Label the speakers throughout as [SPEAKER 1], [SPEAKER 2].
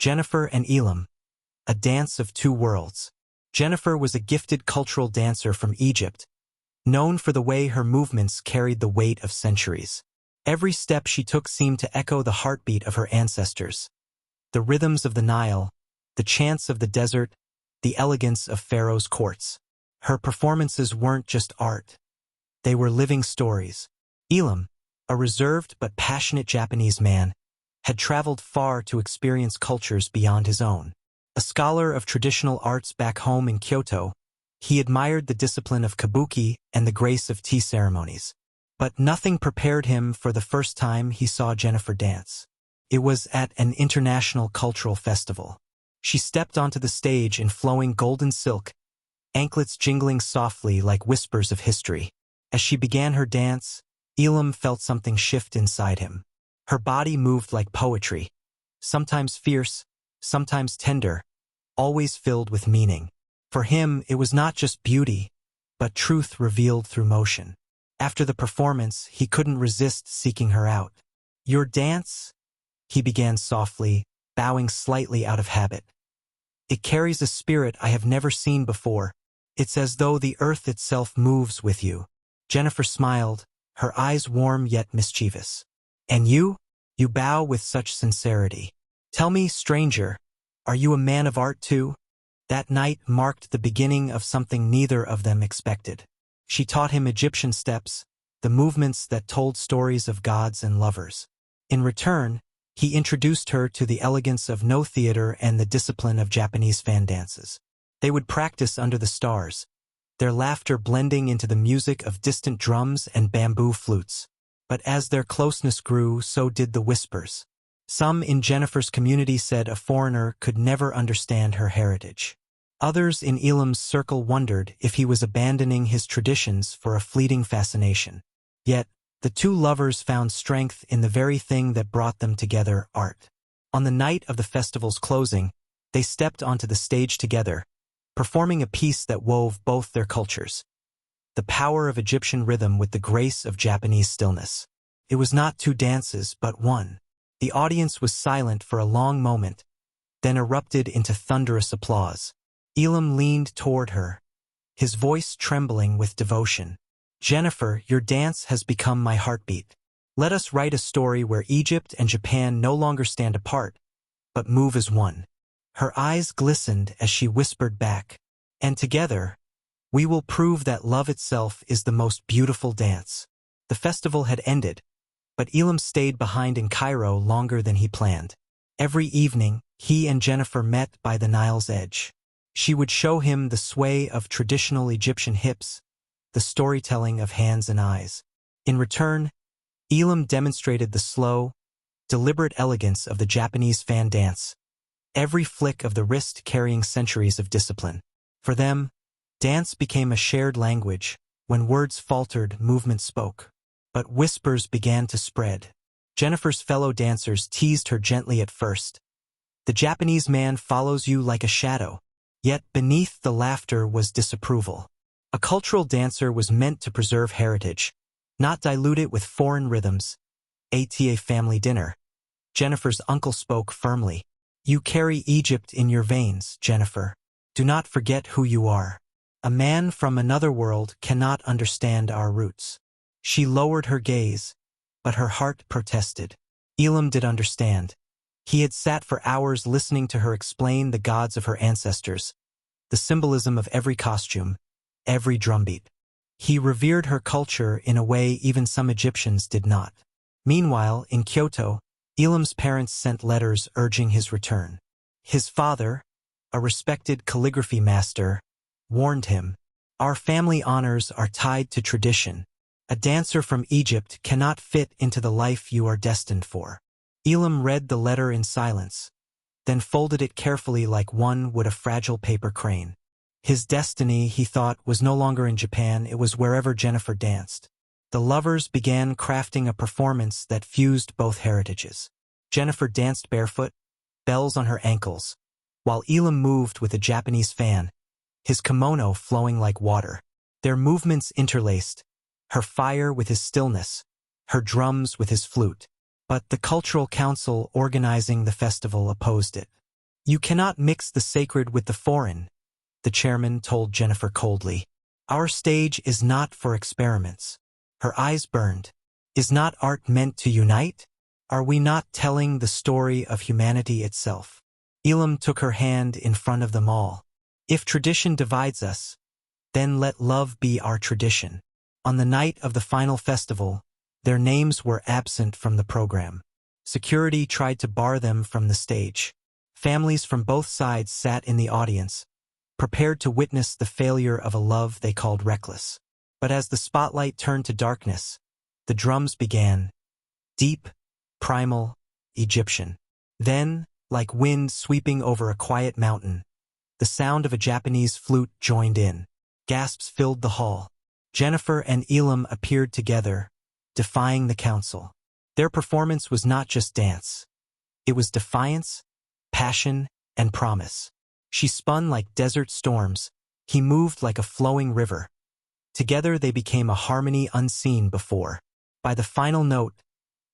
[SPEAKER 1] Jennifer and Elam, a dance of two worlds. Jennifer was a gifted cultural dancer from Egypt, known for the way her movements carried the weight of centuries. Every step she took seemed to echo the heartbeat of her ancestors. The rhythms of the Nile, the chants of the desert, the elegance of Pharaoh's courts. Her performances weren't just art. They were living stories. Elam, a reserved but passionate Japanese man, had traveled far to experience cultures beyond his own. A scholar of traditional arts back home in Kyoto, he admired the discipline of kabuki and the grace of tea ceremonies. But nothing prepared him for the first time he saw Jennifer dance. It was at an international cultural festival. She stepped onto the stage in flowing golden silk, anklets jingling softly like whispers of history. As she began her dance, Elam felt something shift inside him. Her body moved like poetry, sometimes fierce, sometimes tender, always filled with meaning. For him, it was not just beauty, but truth revealed through motion. After the performance, he couldn't resist seeking her out. "Your dance?" he began softly, bowing slightly out of habit. "It carries a spirit I have never seen before. It's as though the earth itself moves with you." Jennifer smiled, her eyes warm yet mischievous. "And you? You bow with such sincerity. Tell me, stranger, are you a man of art too?" That night marked the beginning of something neither of them expected. She taught him Egyptian steps, the movements that told stories of gods and lovers. In return, he introduced her to the elegance of no theater and the discipline of Japanese fan dances. They would practice under the stars, their laughter blending into the music of distant drums and bamboo flutes. But as their closeness grew, so did the whispers. Some in Jennifer's community said a foreigner could never understand her heritage. Others in Elam's circle wondered if he was abandoning his traditions for a fleeting fascination. Yet, the two lovers found strength in the very thing that brought them together, art. On the night of the festival's closing, they stepped onto the stage together, performing a piece that wove both their cultures. The power of Egyptian rhythm with the grace of Japanese stillness. It was not two dances, but one. The audience was silent for a long moment, then erupted into thunderous applause. Elam leaned toward her, his voice trembling with devotion. "Jennifer, your dance has become my heartbeat. Let us write a story where Egypt and Japan no longer stand apart, but move as one." Her eyes glistened as she whispered back, "And together, we will prove that love itself is the most beautiful dance." The festival had ended, but Elam stayed behind in Cairo longer than he planned. Every evening, he and Jennifer met by the Nile's edge. She would show him the sway of traditional Egyptian hips, the storytelling of hands and eyes. In return, Elam demonstrated the slow, deliberate elegance of the Japanese fan dance, every flick of the wrist carrying centuries of discipline. For them, dance became a shared language. When words faltered, movement spoke. But whispers began to spread. Jennifer's fellow dancers teased her gently at first. "The Japanese man follows you like a shadow." Yet beneath the laughter was disapproval. A cultural dancer was meant to preserve heritage, not dilute it with foreign rhythms. At a family dinner, Jennifer's uncle spoke firmly. "You carry Egypt in your veins, Jennifer. Do not forget who you are. A man from another world cannot understand our roots." She lowered her gaze, but her heart protested. Elam did understand. He had sat for hours listening to her explain the gods of her ancestors, the symbolism of every costume, every drumbeat. He revered her culture in a way even some Egyptians did not. Meanwhile, in Kyoto, Elam's parents sent letters urging his return. His father, a respected calligraphy master, warned him, "Our family honors are tied to tradition. A dancer from Egypt cannot fit into the life you are destined for." Elam read the letter in silence, then folded it carefully like one would a fragile paper crane. His destiny, he thought, was no longer in Japan, it was wherever Jennifer danced. The lovers began crafting a performance that fused both heritages. Jennifer danced barefoot, bells on her ankles, while Elam moved with a Japanese fan, his kimono flowing like water. Their movements interlaced, her fire with his stillness, her drums with his flute. But the cultural council organizing the festival opposed it. You cannot mix the sacred with the foreign, the chairman told Jennifer coldly. Our stage is not for experiments. Her eyes burned. Is not art meant to unite? Are we not telling the story of humanity itself? Elam took her hand in front of them all. If tradition divides us, then let love be our tradition. On the night of the final festival, their names were absent from the program. Security tried to bar them from the stage. Families from both sides sat in the audience, prepared to witness the failure of a love they called reckless. But as the spotlight turned to darkness, the drums began. Deep, primal, Egyptian. Then, like wind sweeping over a quiet mountain, the sound of a Japanese flute joined in. Gasps filled the hall. Jennifer and Elam appeared together, defying the council. Their performance was not just dance. It was defiance, passion, and promise. She spun like desert storms. He moved like a flowing river. Together they became a harmony unseen before. By the final note,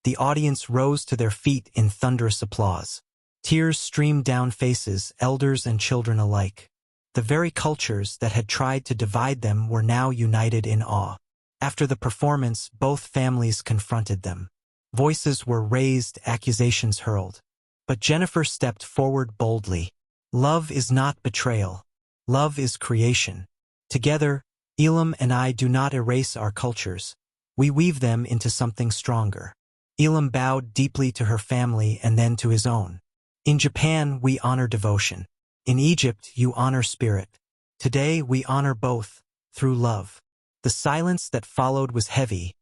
[SPEAKER 1] the audience rose to their feet in thunderous applause. Tears streamed down faces, elders and children alike. The very cultures that had tried to divide them were now united in awe. After the performance, both families confronted them. Voices were raised, accusations hurled. But Jennifer stepped forward boldly. Love is not betrayal. Love is creation. Together, Elam and I do not erase our cultures. We weave them into something stronger. Elam bowed deeply to her family and then to his own. In Japan, we honor devotion. In Egypt, you honor spirit. Today, we honor both, through love. The silence that followed was heavy,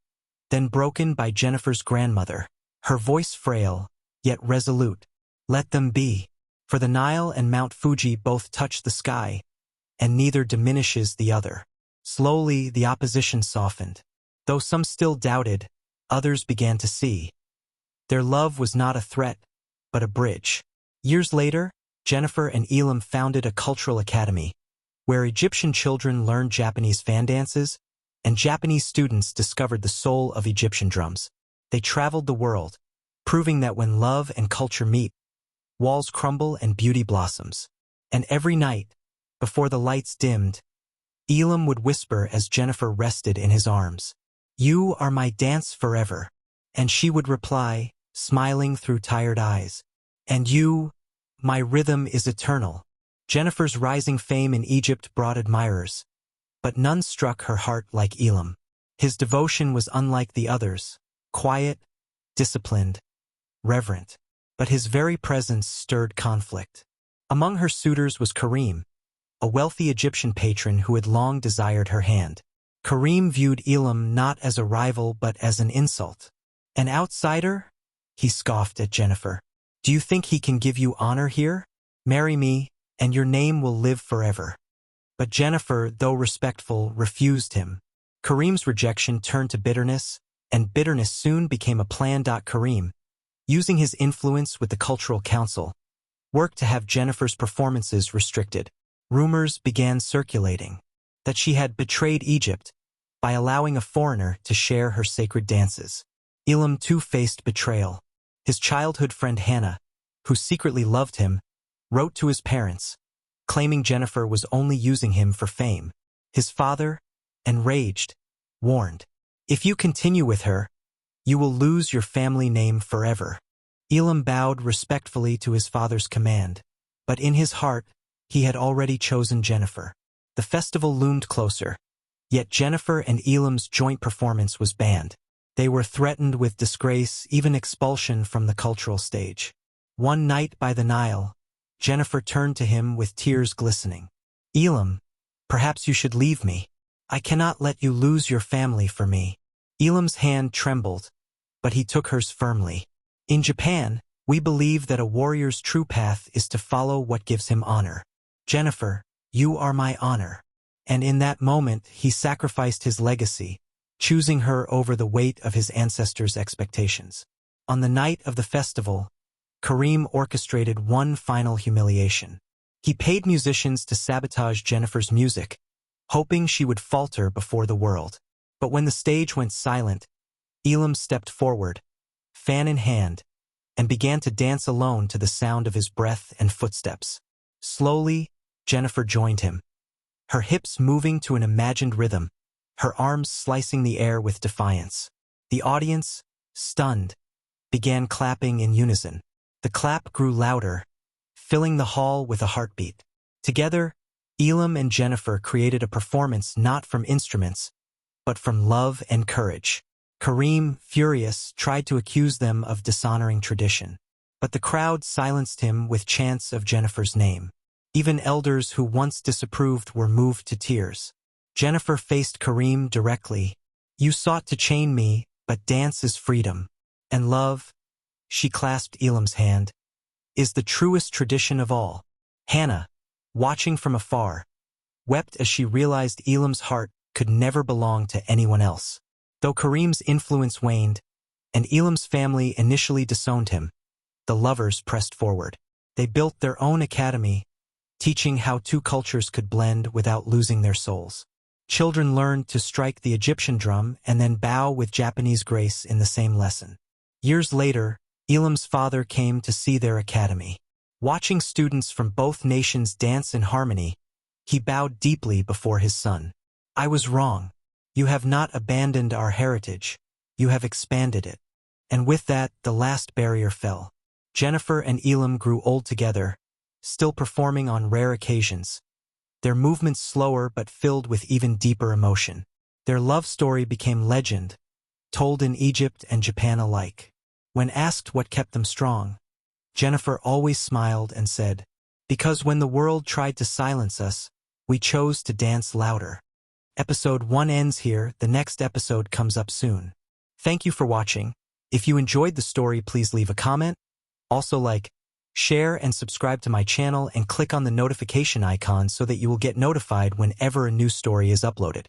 [SPEAKER 1] then broken by Jennifer's grandmother, her voice frail, yet resolute. Let them be. For the Nile and Mount Fuji both touch the sky, and neither diminishes the other. Slowly, the opposition softened. Though some still doubted, others began to see. Their love was not a threat, but a bridge. Years later, Jennifer and Elam founded a cultural academy, where Egyptian children learned Japanese fan dances, and Japanese students discovered the soul of Egyptian drums. They traveled the world, proving that when love and culture meet, walls crumble and beauty blossoms. And every night, before the lights dimmed, Elam would whisper as Jennifer rested in his arms, "You are my dance forever." And she would reply, smiling through tired eyes, "And you, my rhythm is eternal." Jennifer's rising fame in Egypt brought admirers, but none struck her heart like Elam. His devotion was unlike the others, quiet, disciplined, reverent. But his very presence stirred conflict. Among her suitors was Karim, a wealthy Egyptian patron who had long desired her hand. Karim viewed Elam not as a rival but as an insult. An outsider? He scoffed at Jennifer. Do you think he can give you honor here? Marry me, and your name will live forever. But Jennifer, though respectful, refused him. Karim's rejection turned to bitterness, and bitterness soon became a plan. Karim, using his influence with the Cultural Council, worked to have Jennifer's performances restricted. Rumors began circulating that she had betrayed Egypt by allowing a foreigner to share her sacred dances. Elam too faced betrayal. His childhood friend Hannah, who secretly loved him, wrote to his parents, claiming Jennifer was only using him for fame. His father, enraged, warned, "If you continue with her, you will lose your family name forever." Elam bowed respectfully to his father's command, but in his heart, he had already chosen Jennifer. The festival loomed closer, yet Jennifer and Elam's joint performance was banned. They were threatened with disgrace, even expulsion from the cultural stage. One night by the Nile, Jennifer turned to him with tears glistening. "Elam, perhaps you should leave me. I cannot let you lose your family for me." Elam's hand trembled, but he took hers firmly. In Japan, we believe that a warrior's true path is to follow what gives him honor. "Jennifer, you are my honor." And in that moment, he sacrificed his legacy, choosing her over the weight of his ancestors' expectations. On the night of the festival, Karim orchestrated one final humiliation. He paid musicians to sabotage Jennifer's music, hoping she would falter before the world. But when the stage went silent, Elam stepped forward, fan in hand, and began to dance alone to the sound of his breath and footsteps. Slowly, Jennifer joined him, her hips moving to an imagined rhythm, her arms slicing the air with defiance. The audience, stunned, began clapping in unison. The clap grew louder, filling the hall with a heartbeat. Together, Elam and Jennifer created a performance not from instruments, but from love and courage. Kareem, furious, tried to accuse them of dishonoring tradition, but the crowd silenced him with chants of Jennifer's name. Even elders who once disapproved were moved to tears. Jennifer faced Kareem directly. "You sought to chain me, but dance is freedom. And love," she clasped Elam's hand, "is the truest tradition of all." Hannah, watching from afar, wept as she realized Elam's heart could never belong to anyone else. Though Kareem's influence waned, and Elam's family initially disowned him, the lovers pressed forward. They built their own academy, teaching how two cultures could blend without losing their souls. Children learned to strike the Egyptian drum and then bow with Japanese grace in the same lesson. Years later, Elam's father came to see their academy. Watching students from both nations dance in harmony, he bowed deeply before his son. "I was wrong. You have not abandoned our heritage. You have expanded it." And with that, the last barrier fell. Jennifer and Elam grew old together, still performing on rare occasions. Their movements slower but filled with even deeper emotion. Their love story became legend, told in Egypt and Japan alike. When asked what kept them strong, Jennifer always smiled and said, "Because when the world tried to silence us, we chose to dance louder." Episode 1 ends here. The next episode comes up soon. Thank you for watching. If you enjoyed the story, please leave a comment. Also like, share, and subscribe to my channel and click on the notification icon so that you will get notified whenever a new story is uploaded.